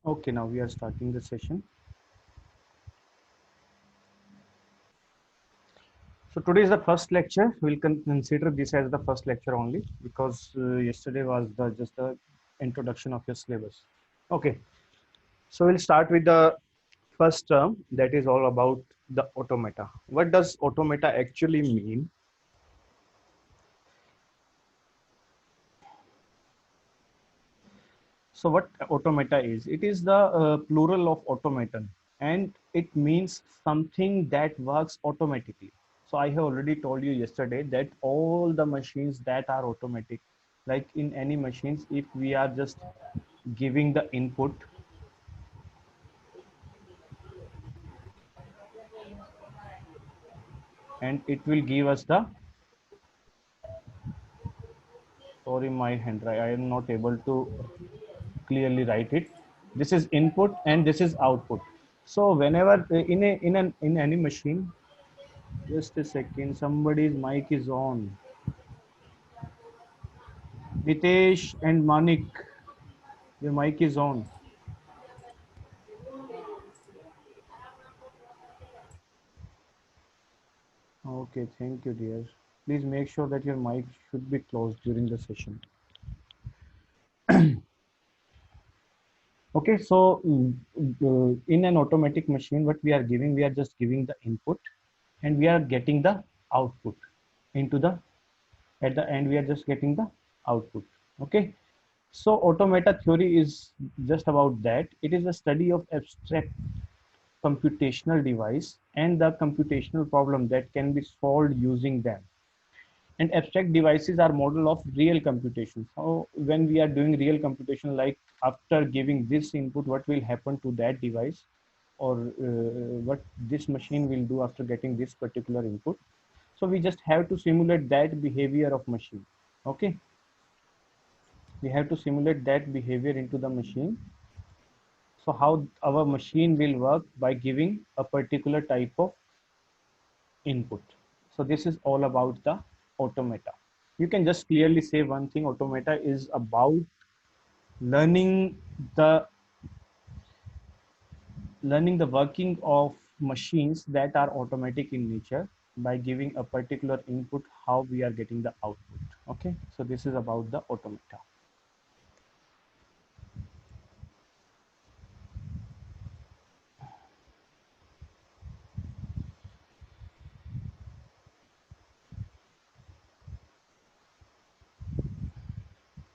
Okay, now we are starting the session. So today is the first lecture. We'll consider this as the first lecture only because yesterday was just the introduction of your syllabus. Okay, so we'll start with the first term, that is all about the automata. What does automata actually mean? So what automata is? It is the plural of automaton, and it means something that works automatically. So I have already told you yesterday that all the machines that are automatic, like in any machines, if we are just giving the input, and it will give us the, sorry, my handwriting, I am not able to clearly write it. This is input and this is output. So whenever in any machine, just a second, somebody's mic is on. Nitesh and Manik, your mic is on. Okay, thank you, dear. Please make sure that your mic should be closed during the session. Okay, so in an automatic machine, what we are giving, we are just giving the input and we are getting the output into the, at the end, we are just getting the output. Okay, so automata theory is just about that. It is a study of abstract computational device and the computational problem that can be solved using them. And abstract devices are model of real computation. So when we are doing real computation, like after giving this input, what will happen to that device, or what this machine will do after getting this particular input. So we just have to simulate that behavior of machine. Okay, we have to simulate that behavior into the machine. So how our machine will work by giving a particular type of input. So this is all about the automata. You can just clearly say one thing: automata is about learning the working of machines that are automatic in nature by giving a particular input, how we are getting the output. Okay, so this is about the automata.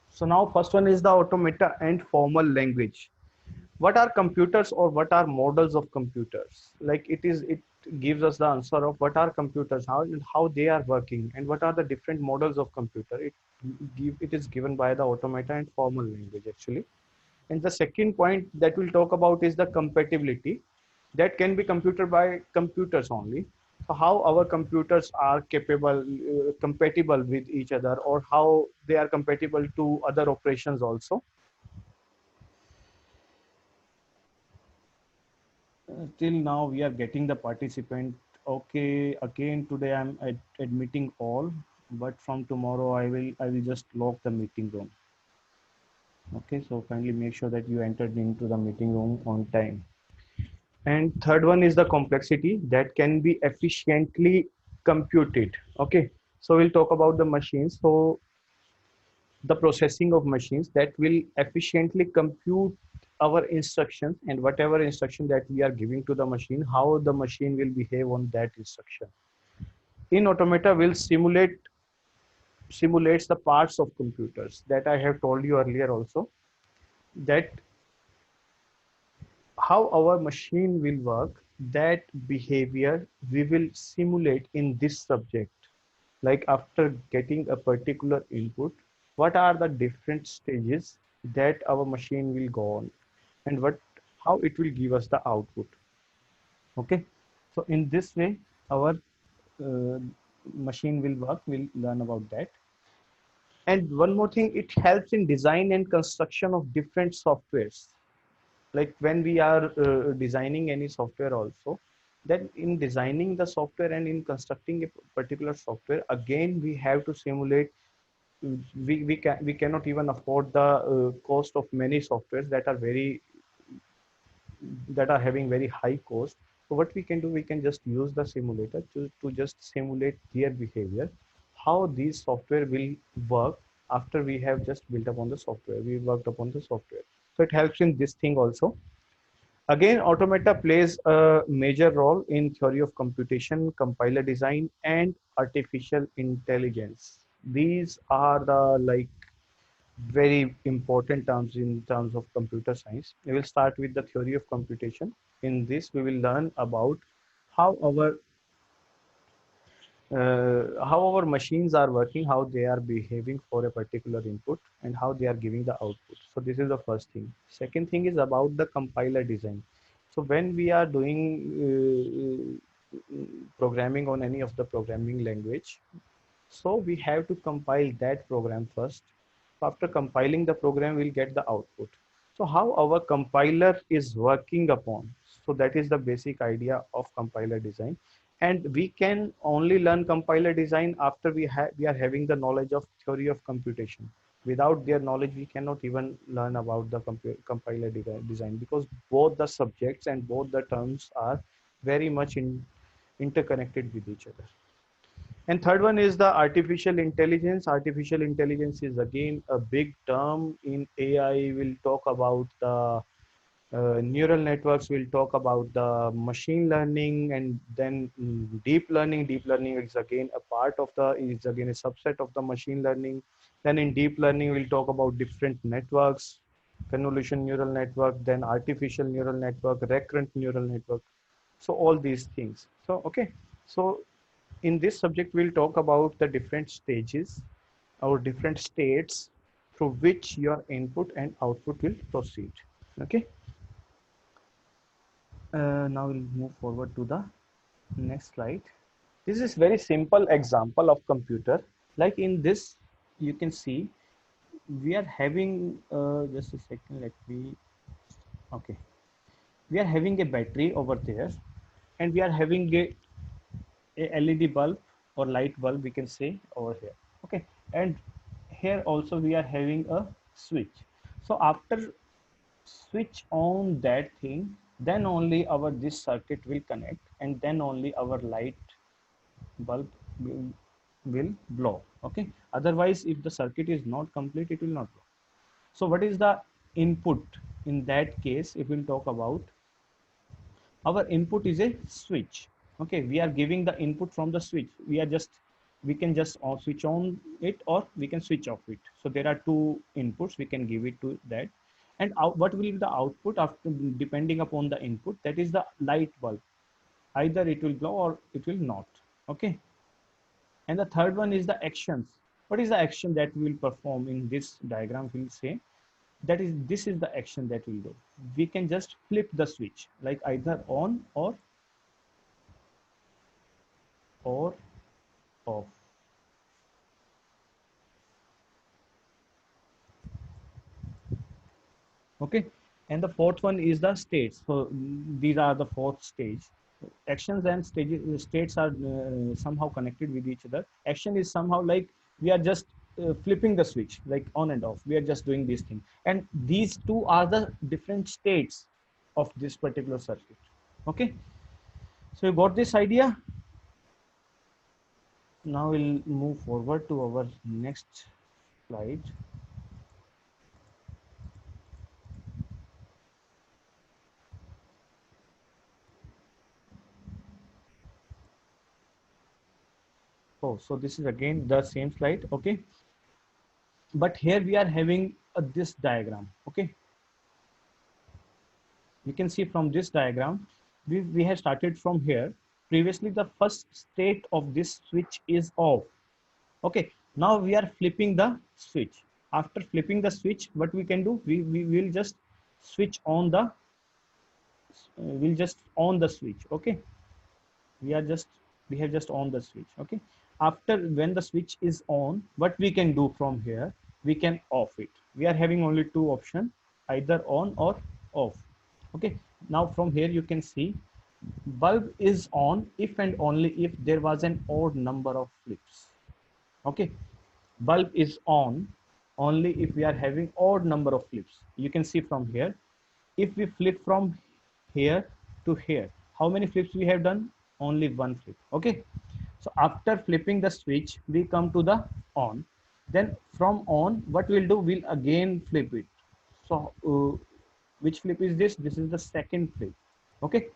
So now first one is the automata and formal language. What are computers, or what are models of computers? Like it gives us the answer of what are computers, how they are working, and what are the different models of computer. It is given by the automata and formal language actually. And the second point that we'll talk about is the compatibility, that can be computed by computers only. So how our computers are compatible with each other, or how they are compatible to other operations also. Till now we are getting the participant. Okay, again today I'm admitting all, but from tomorrow I will just lock the meeting room. Okay, so kindly make sure that you entered into the meeting room on time. And third one is the complexity that can be efficiently computed. Okay, so we'll talk about the machines. So the processing of machines that will efficiently compute our instructions, and whatever instruction that we are giving to the machine, how the machine will behave on that instruction. In automata will simulates the parts of computers that I have told you earlier also, that how our machine will work, that behavior we will simulate in this subject. Like after getting a particular input, what are the different stages that our machine will go on, and how it will give us the output. Okay, so in this way our uh, machine will work. We'll learn about that. And one more thing, it helps in design and construction of different softwares. Like when we are designing any software also, then in designing the software and in constructing a particular software, again we have to simulate. We cannot even afford the cost of many softwares that are very that are having very high cost. So what we can do, we can just use the simulator to just simulate their behavior, how these software will work after we have just built upon the software, we worked upon the software. So it helps in this thing also. Again, automata plays a major role in theory of computation, compiler design, and artificial intelligence. These are the like very important terms in terms of computer science. We will start with the theory of computation. In this, we will learn about how our machines are working, how they are behaving for a particular input, and how they are giving the output. So this is the first thing. Second thing is about the compiler design. So when we are doing programming on any of the programming language, so we have to compile that program first. After compiling the program, we'll get the output. So how our compiler is working upon. So that is the basic idea of compiler design. And we can only learn compiler design after we are having the knowledge of theory of computation. Without their knowledge, we cannot even learn about the compiler design, because both the subjects and both the terms are very much interconnected with each other. And third one is the artificial intelligence. Artificial intelligence is again a big term in AI. We'll talk about the neural networks. We'll talk about the machine learning, and then deep learning. Deep learning is again a part of is again a subset of the machine learning. Then in deep learning, we'll talk about different networks, convolution neural network, then artificial neural network, recurrent neural network. So all these things. So, okay. So in this subject, we'll talk about the different stages or different states through which your input and output will proceed. Okay. Now we'll move forward to the next slide. This is very simple example of computer. Like in this, you can see we are having just a second. Let me. Okay. We are having a battery over there, and we are having a LED bulb or light bulb, we can say over here. Okay, and here also we are having a switch. So after switch on that thing, then only our this circuit will connect, and then only our light bulb will blow. Okay, otherwise if the circuit is not complete, it will not blow. So what is the input in that case? If we'll talk about, our input is a switch. Okay, we are giving the input from the switch. We can just switch on it, or we can switch off it. So there are two inputs, we can give it to that. And what will be the output after, depending upon the input? That is the light bulb. Either it will glow or it will not. Okay, and the third one is the actions. What is the action that we will perform in this diagram? We'll say that is, this is the action that we'll do. We can just flip the switch, like either on or off. Okay, and the fourth one is the states. So these are the fourth stage. Actions and states are somehow connected with each other. Action is somehow like we are just flipping the switch, like on and off. We are just doing this thing, and these two are the different states of this particular circuit. Okay, so you got this idea. Now we'll move forward to our next slide. Oh, so this is again the same slide. Okay, but here we are having this diagram. Okay, you can see from this diagram, we have started from here. Previously, the first state of this switch is off. Okay, now we are flipping the switch. After flipping the switch, what we can do, we will just switch on the we'll just on the switch. Okay, we have just on the switch. Okay, after when the switch is on, what we can do from here, we can off it. We are having only two options, either on or off. Okay, now from here you can see bulb is on if and only if there was an odd number of flips. Okay, bulb is on only if we are having odd number of flips. You can see from here, if we flip from here to here. How many flips we have done? Only one flip. Okay. So after flipping the switch, we come to the on. Then from on, what we'll do? We'll again flip it. So which flip is this? This is the second flip. Okay.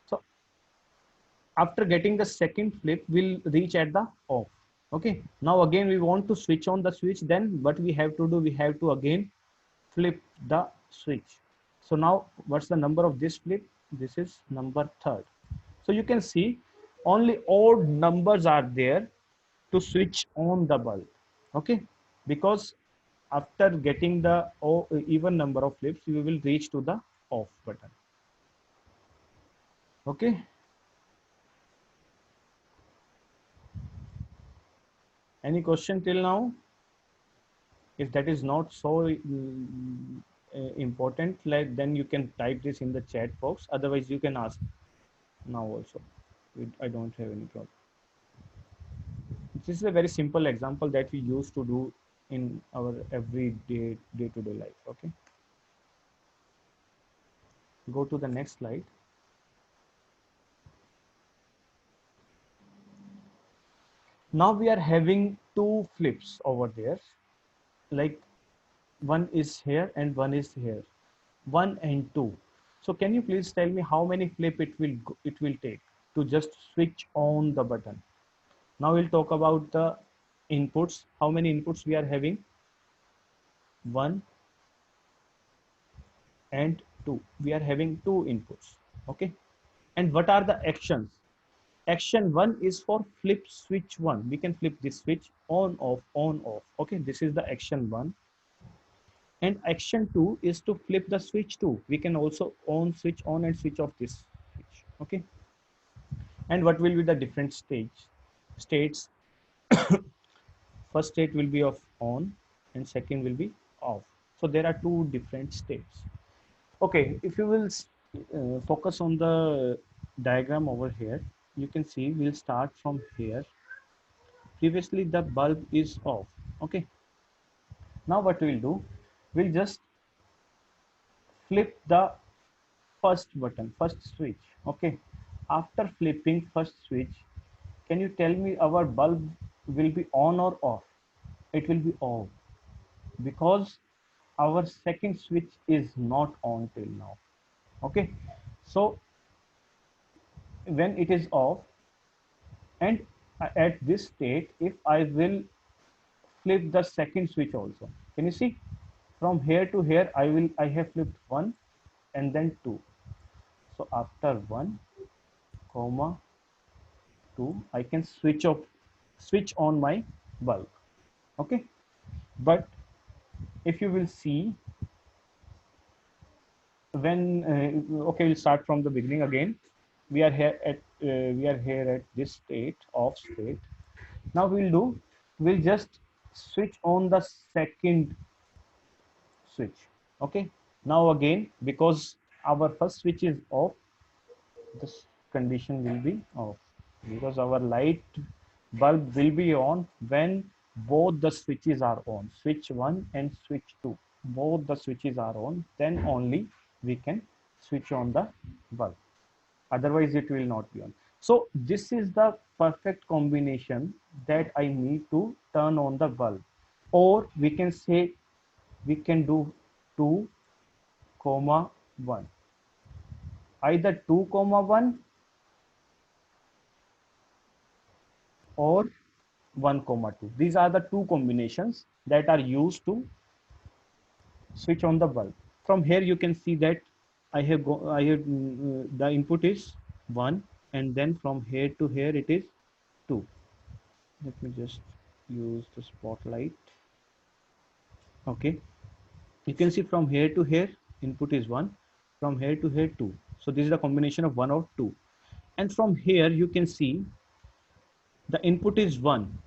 So after getting the second flip, we'll reach at the off. Okay. Now again, we want to switch on the switch. Then what we have to do? We have to again flip the switch. So now what's the number of this flip? This is number third. So you can see only odd numbers are there to switch on the bulb. Okay. Because after getting the even number of flips, we will reach to the off button. Okay. Any question till now? If that is not so important, like, then you can type this in the chat box. Otherwise, you can ask now also. I don't have any problem. This is a very simple example that we used to do in our everyday day-to-day life. Okay. Go to the next slide. Now we are having two flips over there, like one is here and one is here, 1 and 2. So can you please tell me how many flip it will take to just switch on the button? Now we'll talk about the inputs. How many inputs we are having? 1 and 2. We are having two inputs. Okay. And what are the actions? Action 1 is for flip switch 1. We can flip this switch on, off, on, off. Okay. This is the action 1. And action 2 is to flip the switch 2. We can also switch on and switch off this switch. Okay. And what will be the different states? First state will be of on and second will be off. So there are two different states. Okay, if you will focus on the diagram over here, you can see we'll start from here. Previously the bulb is off. Okay. Now what we'll do, we'll just flip the first button, first switch. Okay. After flipping first switch, can you tell me our bulb will be on or off? It will be off because our second switch is not on till now. Okay. So when it is off, and at this state, if I will flip the second switch also, can you see from here to here, I have flipped 1 and then 2. So after 1 comma 2, I can switch on my bulb. Okay. But if you will see, when okay, we'll start from the beginning again. We are here at this state, off state. Now we'll just switch on the second switch. Okay. Now again, because our first switch is off, this condition will be off, because our light bulb will be on when both the switches are on, switch 1 and switch 2. Both the switches are on, then only we can switch on the bulb. Otherwise it will not be on. So this is the perfect combination that I need to turn on the bulb. Or we can say, we can do 2 comma 1, either 2 comma 1 or 1 comma 2. These are the two combinations that are used to switch on the bulb. From here you can see that the input is 1, and then from here to here it is 2. Let me just use the spotlight. Okay, you can see from here to here input is 1, from here to here 2. So this is the combination of 1 or 2. And from here you can see the input is 1.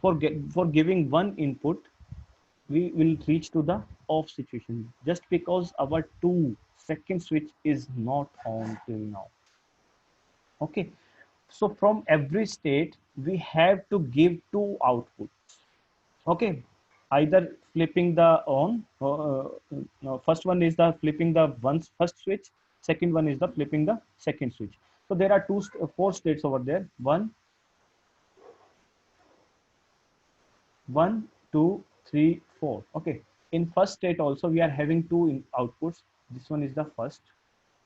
For giving one input, we will reach to the off situation, just because our second switch is not on till now. Okay. So from every state, we have to give two outputs. Okay. Either flipping the on, no, first one is the flipping the first switch, Second one is the flipping the second switch. So there are four states over there. One, two, three, four. Okay. In first state also we are having two outputs. This one is the first.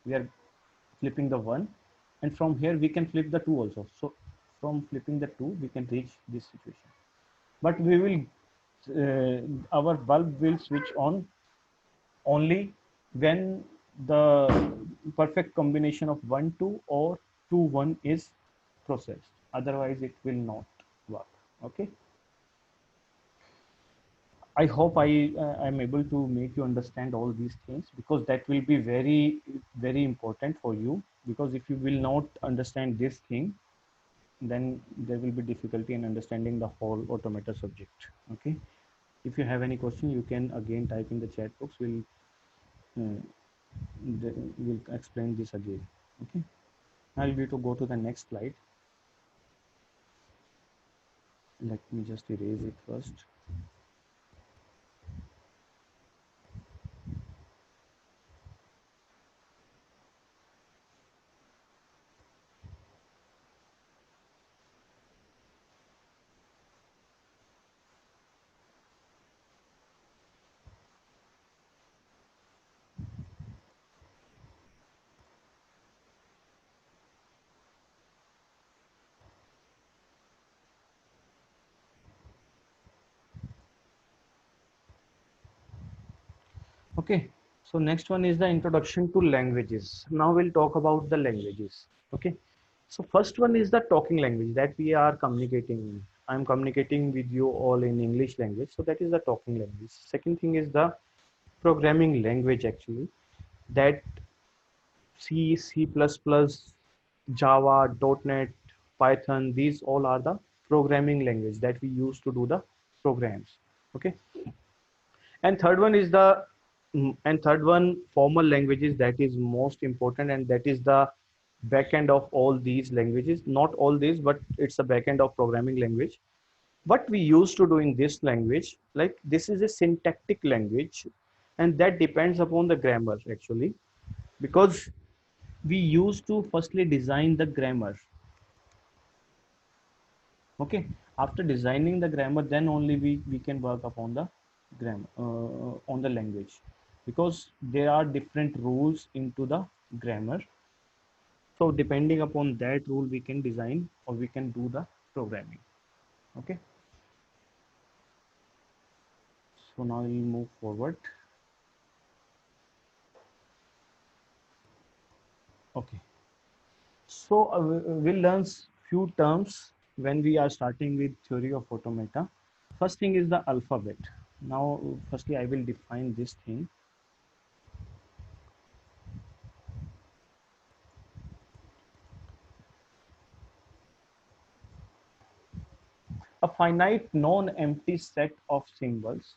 We are flipping the one, and from here we can flip the two also. So from flipping the two we can reach this situation. But we will our bulb will switch on only when the perfect combination of 1 2 or 2 1 is processed, otherwise it will not work. Okay, I hope I'm able to make you understand all these things, because that will be very very important for you, because if you will not understand this thing, then there will be difficulty in understanding the whole automata subject. Okay, if you have any question you can again type in the chat box. Uh, we'll explain this again. Okay, I'll be to go to the next slide. Let me just erase it first. Okay, so next one is the introduction to languages. Now we'll talk about the languages. Okay, so first one is the talking language that we are communicating in. I'm communicating with you all in English language, so that is the talking language. Second thing is the programming language, actually, that C, C++, Java, .NET, Python, these all are the programming language that we use to do the programs. Okay, and third one is the and third one, formal languages, that is most important, and that is the backend of all these languages. Not all these, but it's a backend of programming language. What we used to do in this language, like this is a syntactic language, and that depends upon the grammar, actually, because we used to firstly design the grammar. Okay, after designing the grammar, then only we can work upon the grammar on the language, because there are different rules into the grammar. So depending upon that rule we can design or we can do the programming. Okay, so now we'll move forward. Okay, so we'll learn few terms when we are starting with theory of automata. First thing is the alphabet. Now firstly I will define this thing. A finite non-empty set of symbols,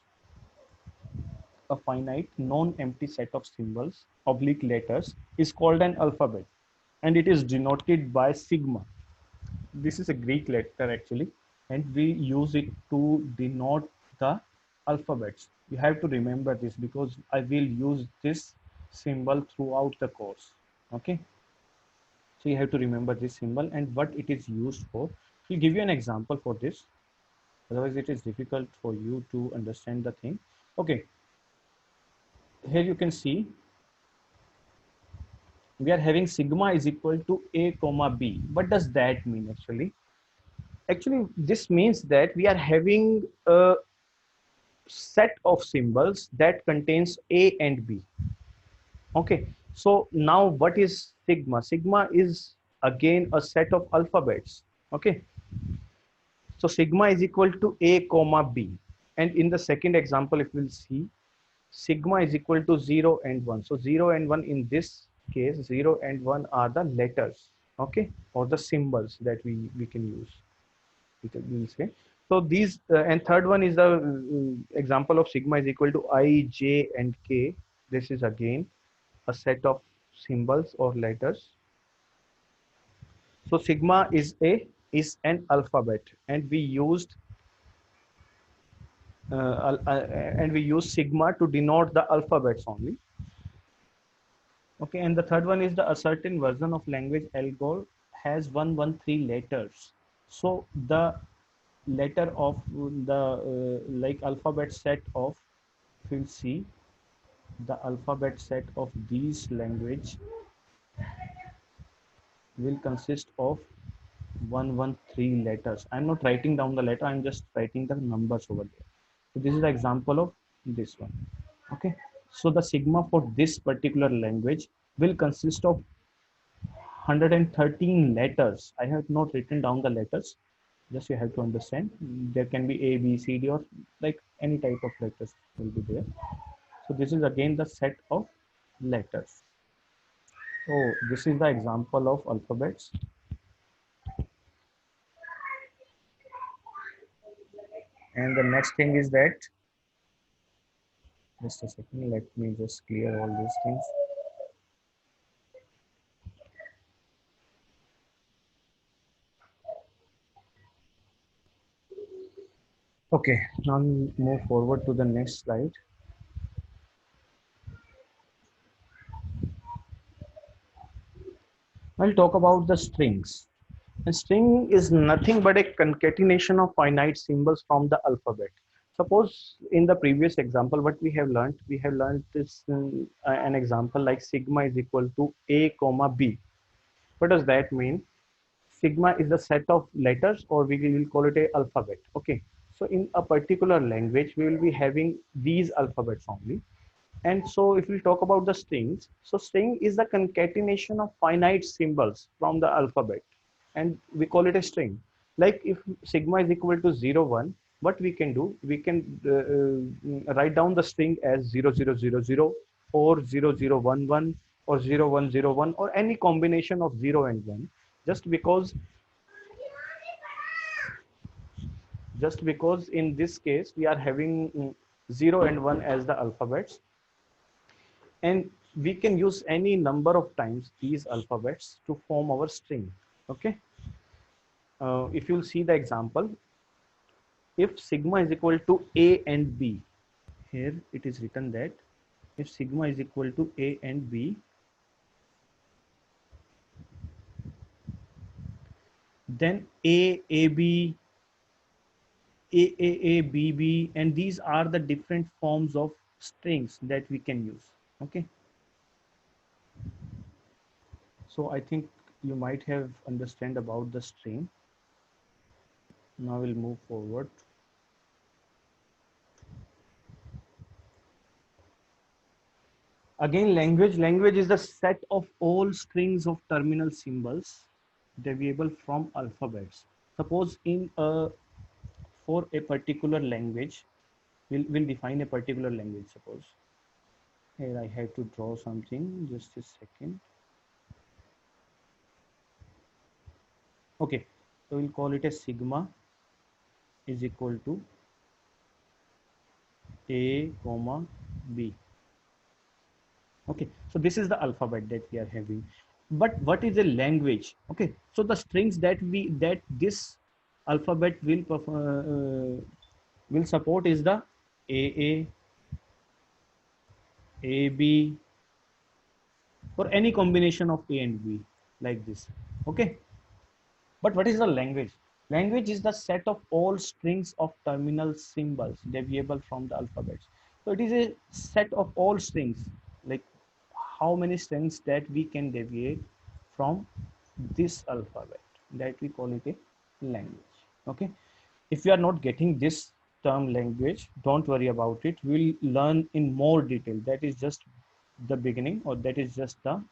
a finite non-empty set of symbols oblique letters is called an alphabet, and it is denoted by sigma. This is a Greek letter, actually, and we use it to denote the alphabets. You have to remember this, because I will use this symbol throughout the course. Okay, so you have to remember this symbol and what it is used for. We'll give you an example for this, otherwise it is difficult for you to understand the thing. Okay, here you can see we are having sigma is equal to a comma b. What does that mean, actually? Actually, this means that we are having a set of symbols that contains a and b. Okay, so now what is sigma? Sigma is again a set of alphabets. Okay, so sigma is equal to a comma b, and in the second example, if we'll see, sigma is equal to 0 and 1. So 0 and 1, in this case 0 and 1 are the letters, okay, or the symbols that we can use, we will say. So these and third one is the example of sigma is equal to I, j and k. This is again a set of symbols or letters. So sigma is an alphabet, and we used and we use sigma to denote the alphabets only. Okay, and the third one is the a certain version of language algol has 113 letters. So the letter of the like alphabet set of, if you see the alphabet set of these language will consist of 113 letters. I'm not writing down the letter, I'm just writing the numbers over there. So this is the example of this one. Okay, so the sigma for this particular language will consist of 113 letters. I have not written down the letters, just you have to understand. There can be A, B, C, D, or like any type of letters will be there. So this is again the set of letters. So this is the example of alphabets. And the next thing is that, just a second, let me just clear all these things. Okay, now move forward to the next slide. I'll talk about the strings. A string is nothing but a concatenation of finite symbols from the alphabet. Suppose in the previous example, what we have learned this an example like sigma is equal to a comma b. What does that mean? Sigma is the set of letters, or we will call it a alphabet. Okay, so in a particular language we will be having these alphabets only. And so if we talk about the strings, so string is the concatenation of finite symbols from the alphabet, and we call it a string. Like if sigma is equal to 0 1, what we can do, we can write down the string as 0 0 0 0 or 0 0 1 1 or 0 1 0 1 or any combination of 0 and 1, just because in this case we are having 0 and 1 as the alphabets, and we can use any number of times these alphabets to form our string. Okay, if you'll see the example, if sigma is equal to a and b, here it is written that if sigma is equal to a and b, then a b, b b, and these are the different forms of strings that we can use. Okay, so I think you might have understand about the string. Now we'll move forward. Again, language is the set of all strings of terminal symbols derivable from alphabets. Suppose in a for a particular language, we'll define a particular language. Suppose here I have to draw something. Just a second. Okay, so we'll call it a sigma is equal to a comma b. Okay, so this is the alphabet that we are having. But what is a language? Okay, so the strings that this alphabet will support is the a b, or any combination of a and b, like this. Okay, but what is the language? Language is the set of all strings of terminal symbols derivable from the alphabets. So it is a set of all strings, like how many strings that we can deviate from this alphabet, that we call it a language. Okay, if you are not getting this term language, don't worry about it. We'll learn in more detail. That is just the beginning, or that is just the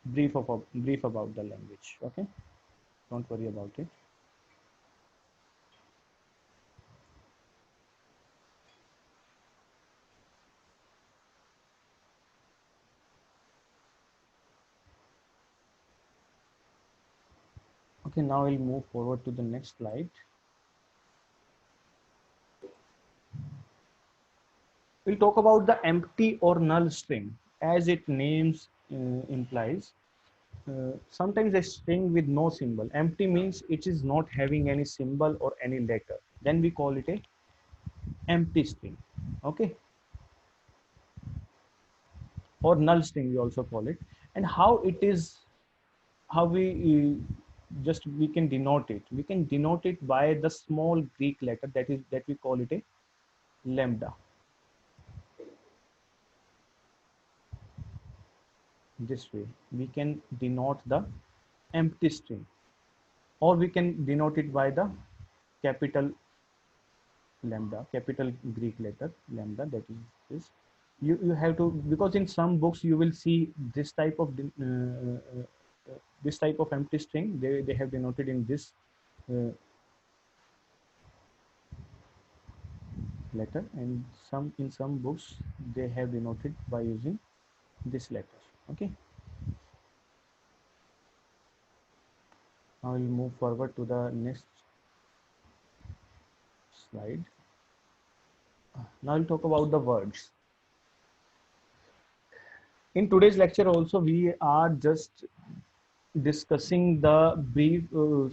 brief about the language. Okay, don't worry about it. Okay, now we'll move forward to the next slide. We'll talk about the empty or null string. As its names implies, sometimes a string with no symbol. Empty means it is not having any symbol or any letter. Then we call it a empty string. Okay. or null string we also call it. And how it is, how we just we can denote it, we can denote it by the small Greek letter that we call it a lambda. This way we can denote the empty string, or we can denote it by the capital lambda, capital Greek letter lambda, that is this. You have to, because in some books you will see this type of this type of empty string, they have denoted in this uh, letter, and some in some books they have denoted by using this letter. Okay, now we'll move forward to the next slide. Now we'll talk about the words. In today's lecture also we are just discussing the brief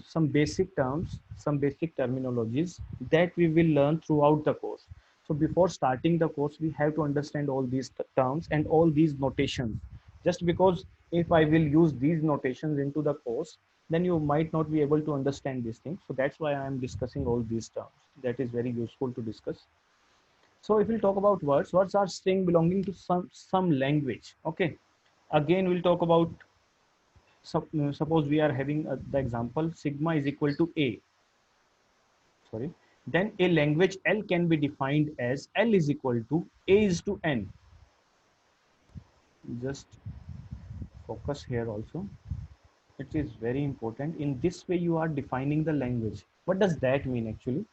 some basic terms, some basic terminologies that we will learn throughout the course. So before starting the course we have to understand all these terms and all these notations. Just because if I will use these notations into the course, then you might not be able to understand these things. So that's why I am discussing all these terms. That is very useful to discuss. So if we'll talk about words, words are string belonging to some language. Okay, again we'll talk about, suppose we are having the example sigma is equal to a, sorry, then a language L can be defined as L is equal to a is to n. Just focus here also, it is very important. In this way you are defining the language. What does that mean actually?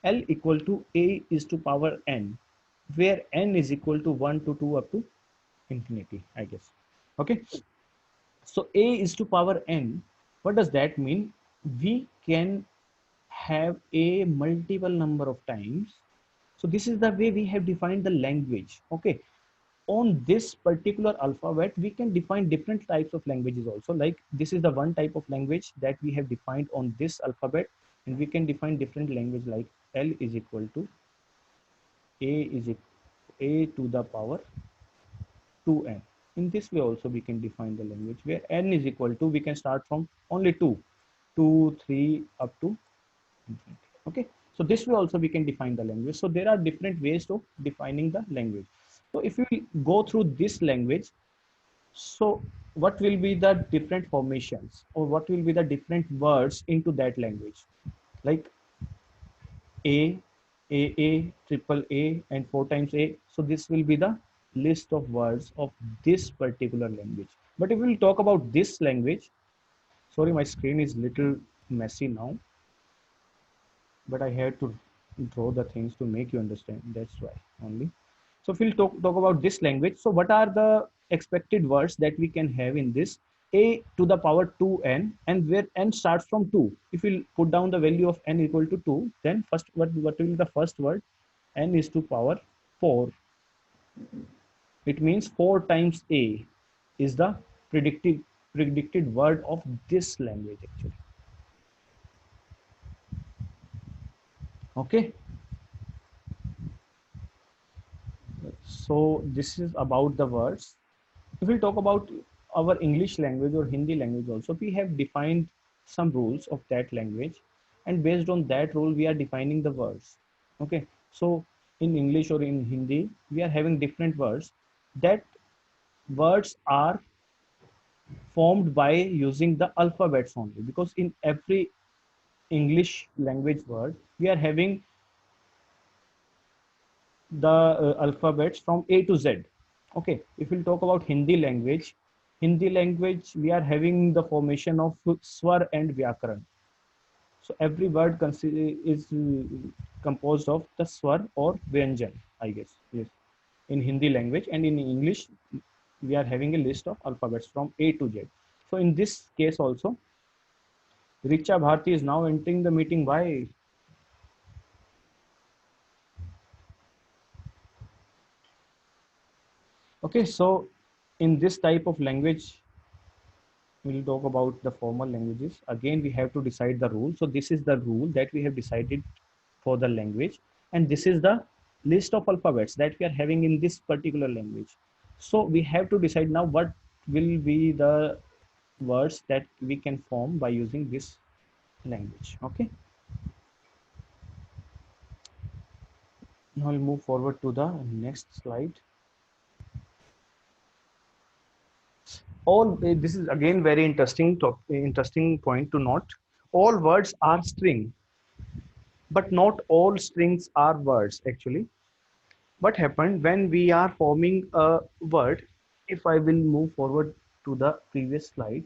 L equal to a is to power n, where n is equal to 1 to 2 up to infinity, I guess. Okay, so a is to power n. What does that mean? We can have a multiple number of times. So this is the way we have defined the language. Okay, on this particular alphabet we can define different types of languages also. Like this is the one type of language that we have defined on this alphabet, and we can define different language like L is equal to a is a to the power 2n. In this way also we can define the language where n is equal to, we can start from only 2, 3 up to infinity. Okay, so this way also we can define the language. So there are different ways of defining the language. So if we go through this language, so what will be the different formations, or what will be the different words into that language? Like a, triple A, and 4 times A. So this will be the list of words of this particular language. But if we'll talk about this language, sorry, my screen is little messy now, but I had to draw the things to make you understand. That's why only. So if we'll talk about this language, so what are the expected words that we can have in this? A to the power 2n, and where n starts from 2. If we'll put down the value of n equal to 2, then first what will be the first word? N is to power 4. It means 4 times A is the predicted word of this language actually. Okay, so this is about the words. If we talk about our English language or Hindi language also, we have defined some rules of that language, and based on that rule we are defining the words. Okay, so in English or in Hindi we are having different words. That words are formed by using the alphabets only, because in every English language word we are having the alphabets from A to Z. Okay, if we'll talk about Hindi language, we are having the formation of swar and vyakaran. So every word is composed of the swar or vyanjan, I guess. Yes, in Hindi language, and in English we are having a list of alphabets from A to Z. So in this case also, Richa Bharti is now entering the meeting. Why? Okay, so in this type of language, we'll talk about the formal languages. Again, we have to decide the rule. So this is the rule that we have decided for the language. And this is the list of alphabets that we are having in this particular language. So we have to decide now what will be the words that we can form by using this language. Okay, now we'll move forward to the next slide. All this is again very interesting point to note. All words are string, but not all strings are words actually. What happened when we are forming a word? If I will move forward to the previous slide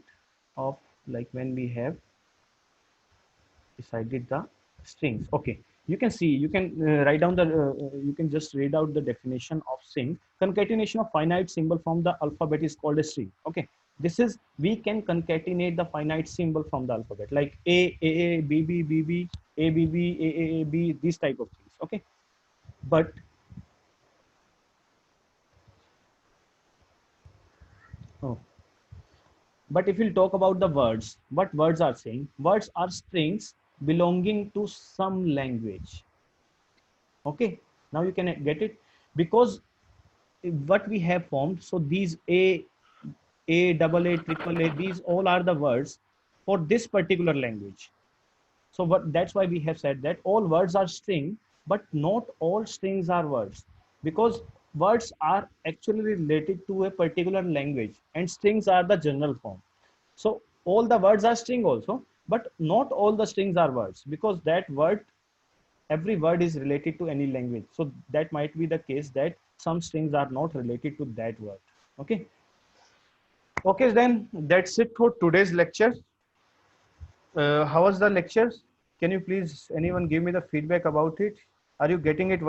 of, like, when we have decided the strings. Okay, you can see, you can write down the you can just read out the definition of string. Concatenation of finite symbol from the alphabet is called a string. Okay, this is, we can concatenate the finite symbol from the alphabet, like a b b b b a b b a b, these type of things. Okay, but oh, but if we'll talk about the words, what words are saying? Words are strings belonging to some language. Okay, now you can get it, because what we have formed, so these a double a triple a, these all are the words for this particular language. So what, that's why we have said that all words are string, but not all strings are words, because words are actually related to a particular language and strings are the general form. So all the words are string also, but not all the strings are words, because that word, every word is related to any language. So that might be the case that some strings are not related to that word. Okay, okay, then that's it for today's lecture. How was the lecture? Can you please anyone give me the feedback about it? Are you getting it